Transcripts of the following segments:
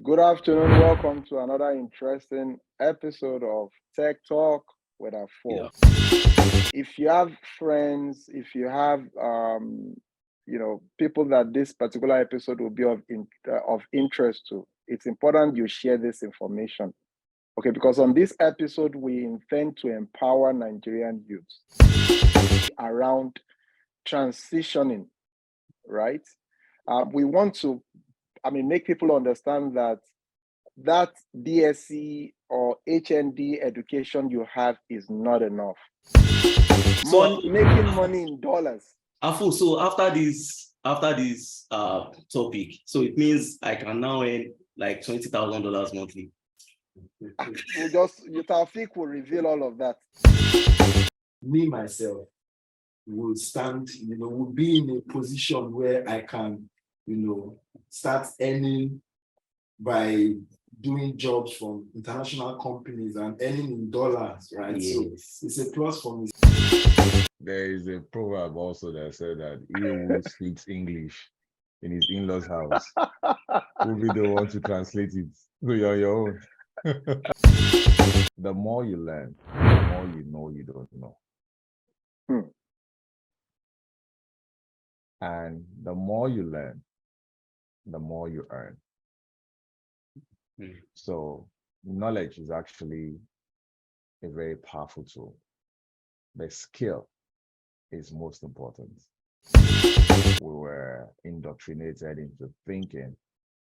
Good afternoon. Welcome to another interesting episode of Tech Talk with Afo. If you have friends, if you have people that this particular episode will be of interest to, it's important you share this information. Okay, because on this episode we intend to empower Nigerian youths around transitioning, right? We want to make people understand that BSc or HND education you have is not enough. Making money in dollars. Afu, so after this topic, so it means I can now earn like $20,000 monthly. Taufik will reveal all of that. Me myself will stand, will be in a position where I can, start earning by doing jobs from international companies and earning in dollars, right? Yes. So it's a plus for me. There is a proverb also that said that he who speaks English in his in-laws' house will be the one to translate it. So you're on your own. The more you learn, the more you know you don't know. And the more you learn, the more you earn. So knowledge is actually a very powerful tool. The skill is most important. We were indoctrinated into thinking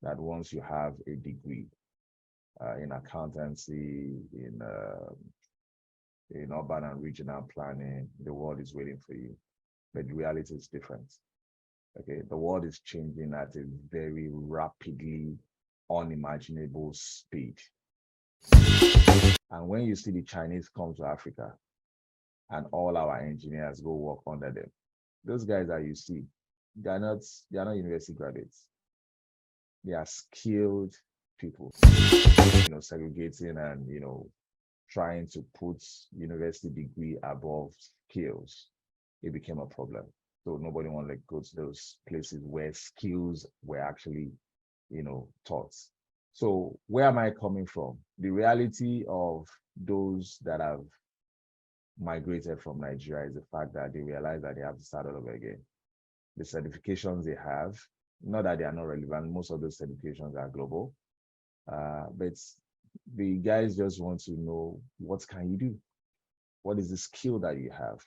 that once you have a degree in accountancy, in urban and regional planning, the world is waiting for you. But the reality is different. Okay, the world is changing at a very rapidly unimaginable speed. And when you see the Chinese come to Africa and all our engineers go work under them, those guys that you see, they're not university graduates. They are skilled people, segregating and, trying to put university degree above skills. It became a problem. So nobody wanted to go to those places where skills were actually, taught. So where am I coming from? The reality of those that have migrated from Nigeria is the fact that they realize that they have to start all over again. The certifications they have, not that they are not relevant, most of those certifications are global, but the guys just want to know, what can you do? What is the skill that you have?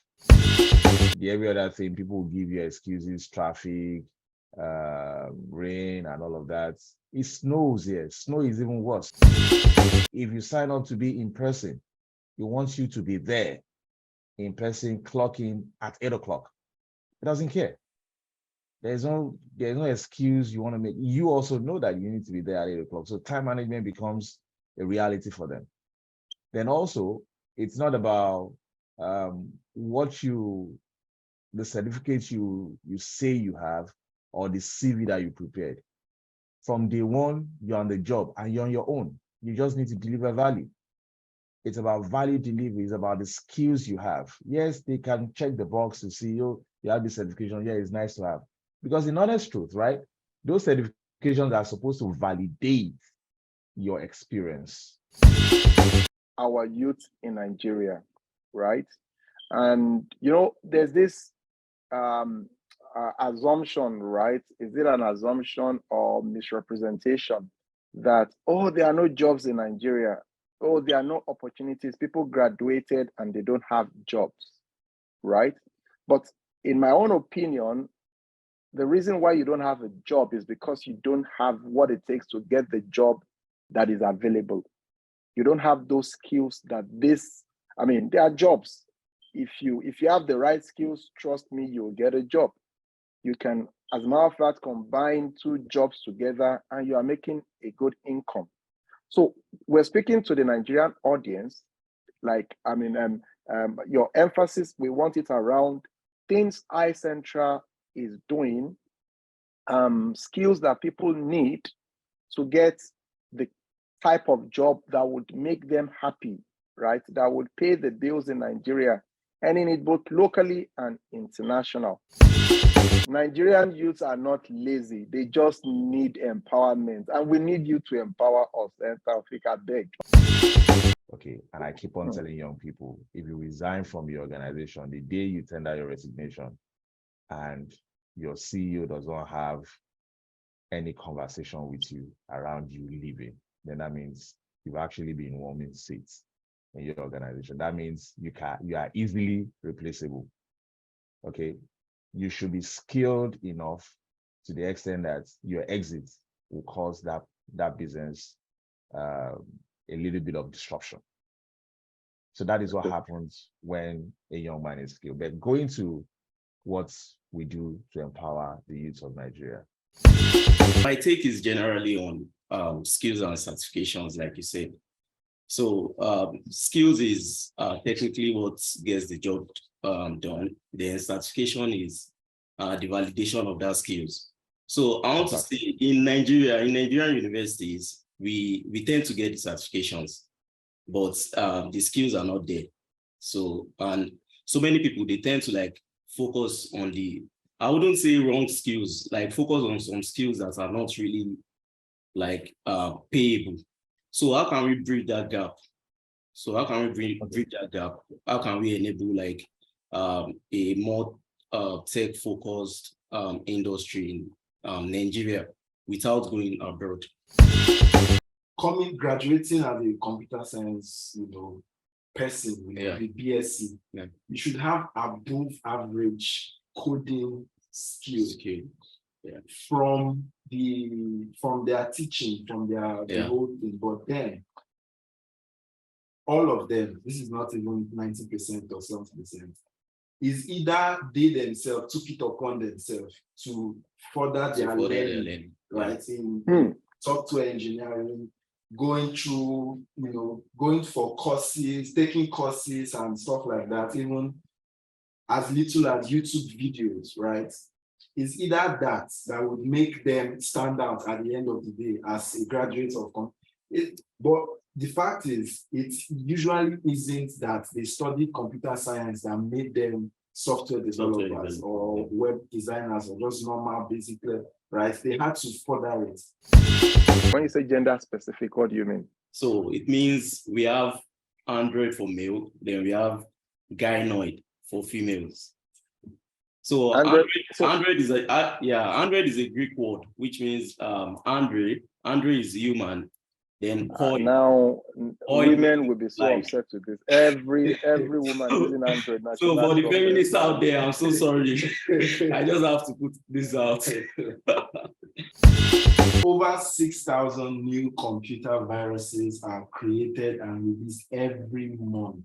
Every other thing, people will give you excuses, traffic, rain, and all of that. It snows here. Snow is even worse. If you sign up to be in person, it wants you to be there in person, clocking at 8 o'clock. It doesn't care. There's no excuse you want to make. You also know that you need to be there at 8 o'clock. So time management becomes a reality for them. Then also, it's not about the certificates you say you have or the CV that you prepared. From day one, you're on the job and you're on your own. You just need to deliver value. It's about value delivery. It's about the skills you have. Yes, they can check the box to see you have the certification. Yeah, it's nice to have. Because in honest truth, right, those certifications are supposed to validate your experience. Our youth in Nigeria, right? And, there's this assumption, right? Is it an assumption or misrepresentation that, there are no jobs in Nigeria? There are no opportunities. People graduated and they don't have jobs, right? But in my own opinion, the reason why you don't have a job is because you don't have what it takes to get the job that is available. You don't have those skills that there are jobs. If you have the right skills, trust me, you'll get a job. You can, as a matter of fact, combine two jobs together and you are making a good income. So we're speaking to the Nigerian audience, your emphasis, we want it around things iCentral is doing, skills that people need to get the type of job that would make them happy, right? That would pay the bills in Nigeria earning it both locally and international. Nigerian youths are not lazy. They just need empowerment. And we need you to empower us. I beg. Okay. And I keep on telling young people, if you resign from your organization, the day you tender your resignation and your CEO does not have any conversation with you around you leaving, then that means you've actually been warming seats in your organization. That means you are easily replaceable. Okay. You should be skilled enough to the extent that your exit will cause that business a little bit of disruption. So that is what happens when a young man is skilled. But going to what we do to empower the youth of Nigeria. My take is generally on skills and certifications, like you said. So skills is technically what gets the job done. Then certification is the validation of that skills. So I want to say in Nigerian universities, we tend to get the certifications, but the skills are not there. So, and so many people, they tend to like focus on I wouldn't say wrong skills, like focus on some skills that are not really like payable. So how can we bridge that gap? How can we enable like a more tech-focused industry in Nigeria without going abroad? Graduating as a computer science, person with a BSc, you should have above average coding skills from their teaching, from the whole thing. But then all of them, this is not even 90% or 70%, is either they themselves took it upon themselves to further their learning, right? In software engineering, going through, going for courses, taking courses and stuff like that, even as little as YouTube videos, right? It's either that would make them stand out at the end of the day as a graduate of but the fact is, it usually isn't that they studied computer science that made them software developers or web designers or just normal, basically, right? They had to further it. When you say gender specific, what do you mean? So it means we have Android for male, then we have gynoid for females. So Android is a Greek word, which means Andre is human. Then now women will be so upset with this. Every woman using Android. So for the feminists out there, I'm so sorry. I just have to put this out. Over 6,000 new computer viruses are created and released every month.